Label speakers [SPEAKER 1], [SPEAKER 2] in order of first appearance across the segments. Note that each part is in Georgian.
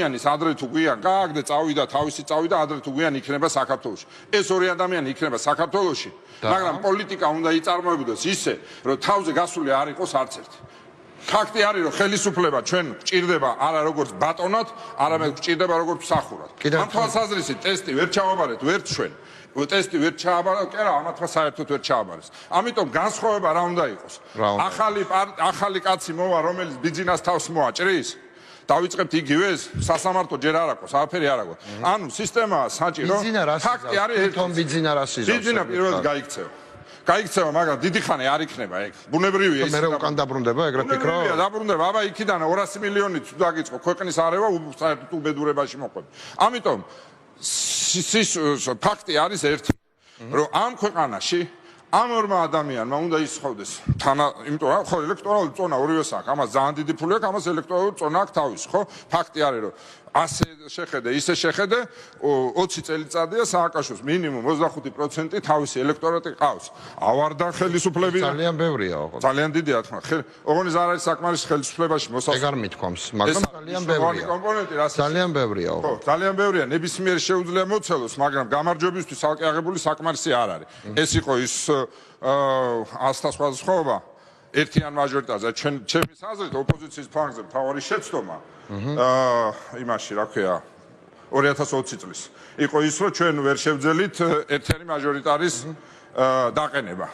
[SPEAKER 1] ადამიანის ადრე თუ გვიან გააგდე წავიდა თავისი წავიდა ადრე თუ გვიან იქნება საქართველოში. ეს ორი ადამიანი იქნება საქართველოში, მაგრამ პოლიტიკა უნდა იწარმოებოდეს ისე, რომ თავზე გასული არ იყოს არც ერთი. ფაქტი არის, რომ ხელისუფლება ჩვენ გვჭირდება არა როგორც ბატონად, არამედ გვჭირდება როგორც მსახურად. ამ თვალსაზრისით ტესტი ვერ ჩავაბარეთ ვერც ჩვენ. ტესტი ვერ ჩააბარა, კი არა, ამათმა საერთოდ ვერ ჩააბარეს. ამიტომ განსხვავება რა უნდა იყოს? ახალი კაცი მოვა, რომელიც ბიძინას თავს მოაჭრის? დავიწყებთ იგივეს, სასამართლო ჯერ არ აქვს, არაფერი არ აქვს. ანუ სისტემაა საჭირო. ფაქტი არის,
[SPEAKER 2] თვითონ ბიძინა რასიზმს.
[SPEAKER 1] ბიძინა პირველად გაიქცევა. გაიქცევა, მაგრამ დიდი ხანი არ იქნება ეგ. ბუნებრივია ის.
[SPEAKER 2] მე უკან დაბრუნდება, ეგრე ფიქრო?
[SPEAKER 1] ბუნებრივია, დაბრუნდება. აბა იქიდან 200 მილიონით დაგიწყო ქვეყნის არევა საერთოდ უბედურებაში მოყვება. ამიტომ ფაქტი არის ერთი, რომ ამ ქვეყანაში ამ ორმა ადამიანმა უნდა ისხოვდეს იმიტომ რომ ხო ელექტორალური წონა ორივეს აქვს, ამას ძალიან დიდი ფული აქვს, ამას ელექტორალური წონა აქვს თავის, ხო? ფაქტი არის, რომ ასე შეხედე, ისე შეხედე, 20 წელიწადია სააკაშოს მინიმუმ 25% თავისი ელექტორატი ყავს. ავარდან ხელისუფლები
[SPEAKER 2] ძალიან ბევრია, ოღონდ.
[SPEAKER 1] ძალიან დიდია თქმა. ოღონდ არ არის საკმარის ხელისუფლებაში მოსასწრაფი.
[SPEAKER 2] ეგ არ მithkoms, მაგრამ ძალიან ბევრია.
[SPEAKER 1] კომპონენტი რა?
[SPEAKER 2] ძალიან ბევრია,
[SPEAKER 1] ხო, ძალიან ბევრია. ნებისმიერ შეუძლია მოცელოს, მაგრამ გამარჯვებისთვის ალკე აღებული საკმარისი არ არის. ეს იყო ის ასთა სხვადასხვაობა ერთიან მაჟორიტაზე. ჩემი აზრით ოპოზიციის ფლანგზე მთავარი შეცდომა იმაში, რა ქვია, 2020 წლის იყო ის, რომ ჩვენ ვერ შევძელით ერთიანი მაჟორიტარის დაყენება.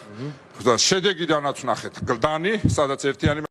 [SPEAKER 1] შედეგიდანაც ვნახეთ გლდანი, სადაც ერთიანი